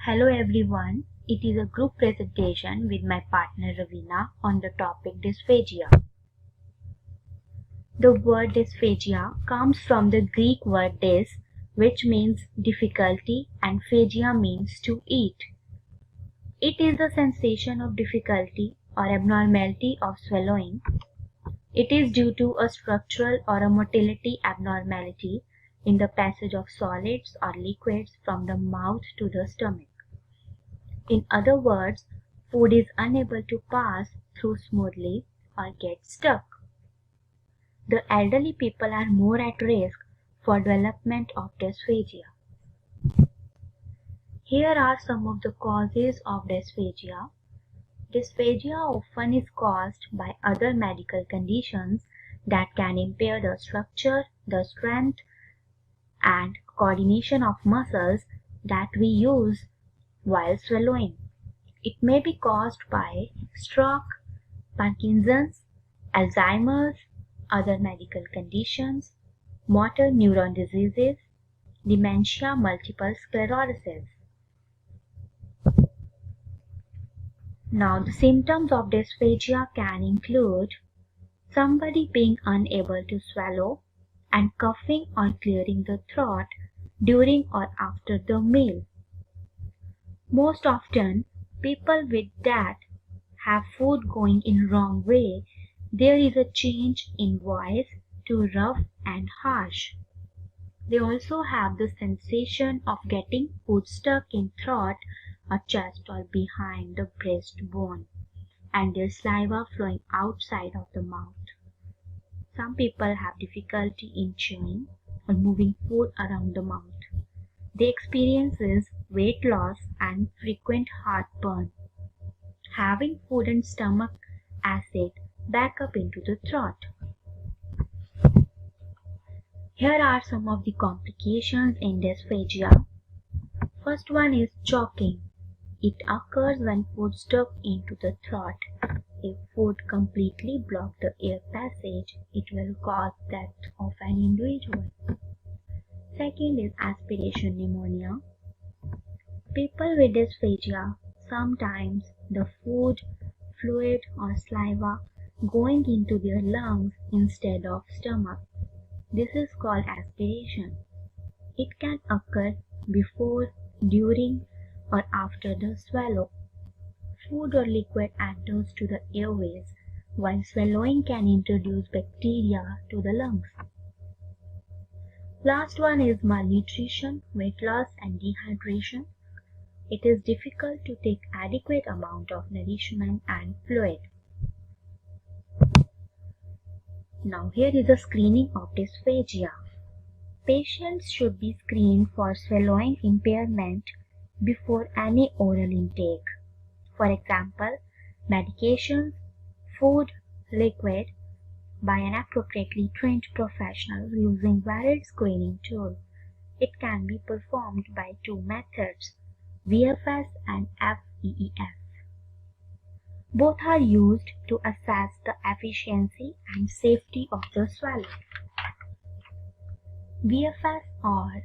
Hello everyone, it is a group presentation with my partner Ravina on the topic dysphagia. The word dysphagia comes from the Greek word dys, which means difficulty, and phagia means to eat. It is the sensation of difficulty or abnormality of swallowing. It is due to a structural or a motility abnormality in the passage of solids or liquids from the mouth to the stomach. In other words, food is unable to pass through smoothly or get stuck. The elderly people are more at risk for development of dysphagia. Here are some of the causes of dysphagia. Dysphagia often is caused by other medical conditions that can impair the structure, the strength, and coordination of muscles that we use while swallowing. It may be caused by stroke, Parkinson's, Alzheimer's, other medical conditions, motor neuron diseases, dementia, multiple sclerosis. Now, the symptoms of dysphagia can include somebody being unable to swallow and coughing or clearing the throat during or after the meal. Most often, people with that have food going in wrong way. There is a change in voice to rough and harsh. They also have the sensation of getting food stuck in throat or chest or behind the breastbone, and their saliva flowing outside of the mouth. Some people have difficulty in chewing or moving food around the mouth. They experience weight loss and frequent heartburn, having food and stomach acid back up into the throat. Here are some of the complications in dysphagia. First one is choking. It occurs when food stuck into the throat. If food completely blocks the air passage, it will cause death of an individual. Second is aspiration pneumonia. People with dysphagia sometimes the food, fluid or saliva going into their lungs instead of stomach. This is called aspiration. It can occur before, during or after the swallow. Food or liquid enters to the airways, while swallowing can introduce bacteria to the lungs. Last one is malnutrition, weight loss and dehydration. It is difficult to take adequate amount of nourishment and fluid. Now here is a screening of dysphagia. Patients should be screened for swallowing impairment before any oral intake. For example, medications, food, liquid, by an appropriately trained professional using varied screening tools. It can be performed by two methods, VFS and FEEF. Both are used to assess the efficiency and safety of the swallow. VFS or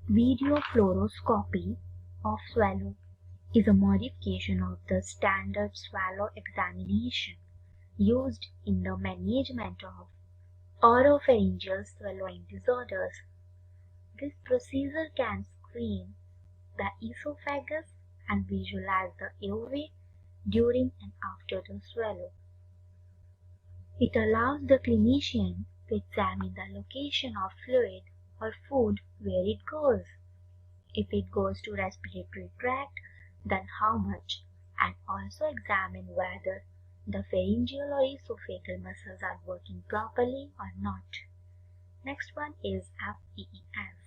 video fluoroscopy of swallow is a modification of the standard swallow examination used in the management of oropharyngeal swallowing disorders. This procedure can screen the esophagus and visualize the airway during and after the swallow. It allows the clinician to examine the location of fluid or food where it goes. If it goes to respiratory tract, then how much, and also examine whether the pharyngeal or esophageal muscles are working properly or not. Next one is FEEF.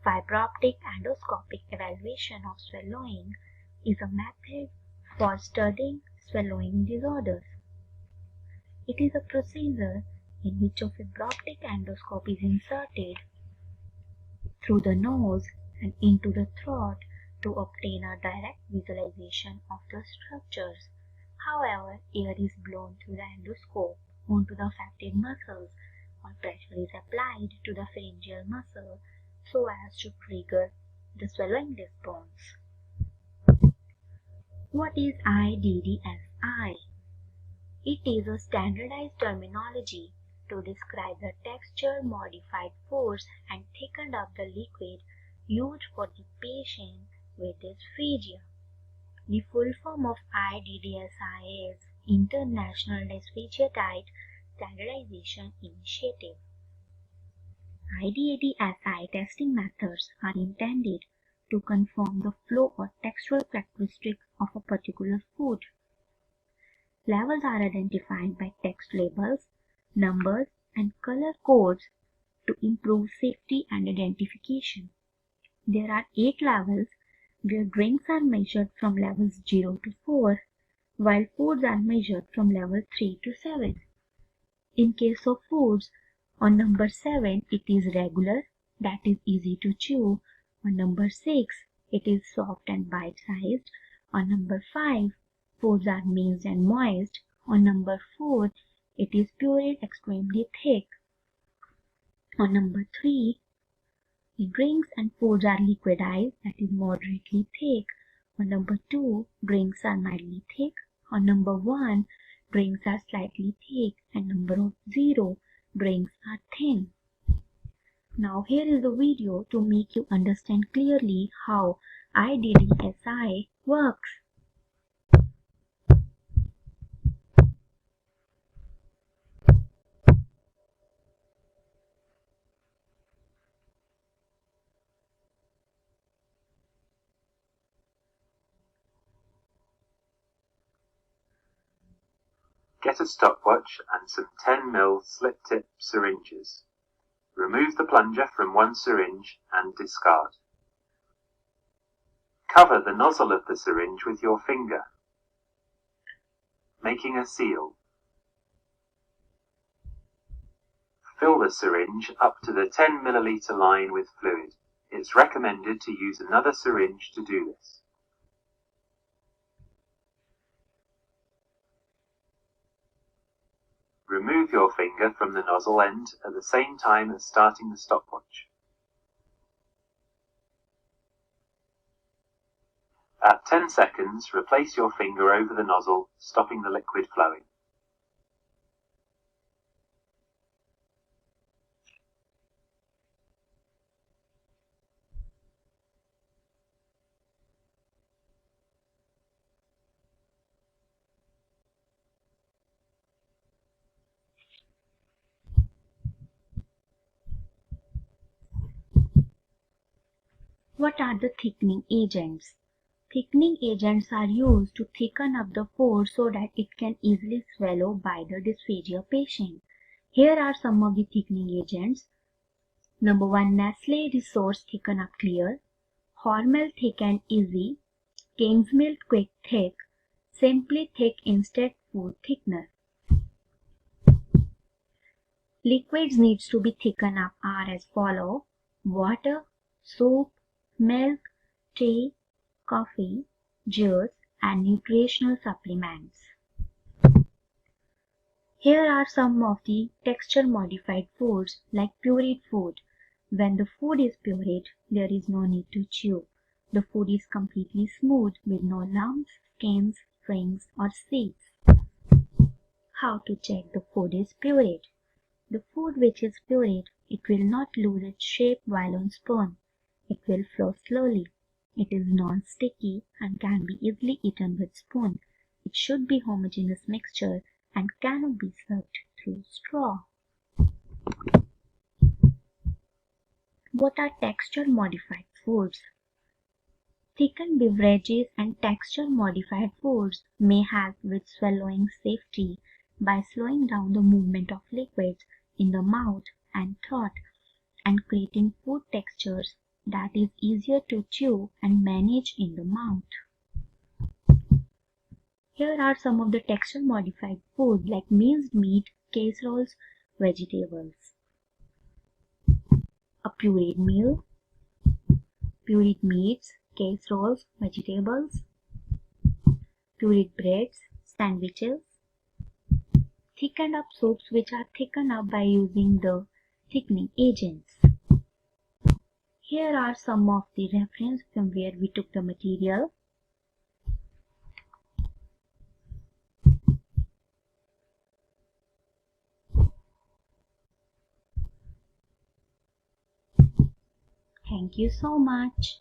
Fiber optic endoscopic evaluation of swallowing is a method for studying swallowing disorders. It is a procedure in which a fiber optic endoscope is inserted through the nose and into the throat to obtain a direct visualization of the structures. However, air is blown through the endoscope onto the affected muscles, or pressure is applied to the pharyngeal muscle so as to trigger the swallowing response. What is IDDSI? It is a standardized terminology to describe the texture modified foods and thickened up the liquid used for the patient with dysphagia. The full form of IDDSI is International Dysphagia Diet Standardization Initiative. IDDSI testing methods are intended to confirm the flow or textural characteristics of a particular food. Levels are identified by text labels, numbers, and color codes to improve safety and identification. There are 8 levels where drinks are measured from levels 0 to 4, while foods are measured from level 3 to 7. In case of foods, on number 7 it is regular, that is easy to chew. On number 6 it is soft and bite-sized. On number 5 foods are mixed and moist. On number 4 it is pureed extremely thick. On number 3 the drinks and foods are liquidized, that is moderately thick. On number 2 drinks are mildly thick. On number 1 drinks are slightly thick, and number 0 drinks are thin. Now here is the video to make you understand clearly how IDDSI works. Get a stopwatch and some 10 ml slip-tip syringes. Remove the plunger from one syringe and discard. Cover the nozzle of the syringe with your finger, making a seal. Fill the syringe up to the 10 milliliter line with fluid. It's recommended to use another syringe to do this. Remove your finger from the nozzle end at the same time as starting the stopwatch. At 10 seconds, replace your finger over the nozzle, stopping the liquid flowing. What are the thickening agents? Thickening agents are used to thicken up the food so that it can easily swallow by the dysphagia patient. Here are some of the thickening agents. Number 1, Nestle Resource Thicken Up Clear, Hormel Thick and Easy, Kingsmill Quick Thick, Simply Thick Instant Food Thickener. Liquids needs to be thickened up are as follow: water, soup, milk, tea, coffee, juice, and nutritional supplements. Here are some of the texture modified foods like pureed food. When the food is pureed, there is no need to chew. The food is completely smooth with no lumps, skins, strings, or seeds. How to check the food is pureed? The food which is pureed, it will not lose its shape while on spoon. It will flow slowly. It is non-sticky and can be easily eaten with spoon. It should be homogeneous mixture and cannot be sucked through straw. What are texture modified foods? Thickened beverages and texture modified foods may help with swallowing safety by slowing down the movement of liquids in the mouth and throat and creating food textures that is easier to chew and manage in the mouth. Here are some of the texture modified food like minced meat, casseroles, vegetables. A pureed meal, pureed meats, casseroles, vegetables, pureed breads, sandwiches, thickened up soups which are thickened up by using the thickening agents. Here are some of the reference from where we took the material. Thank you so much.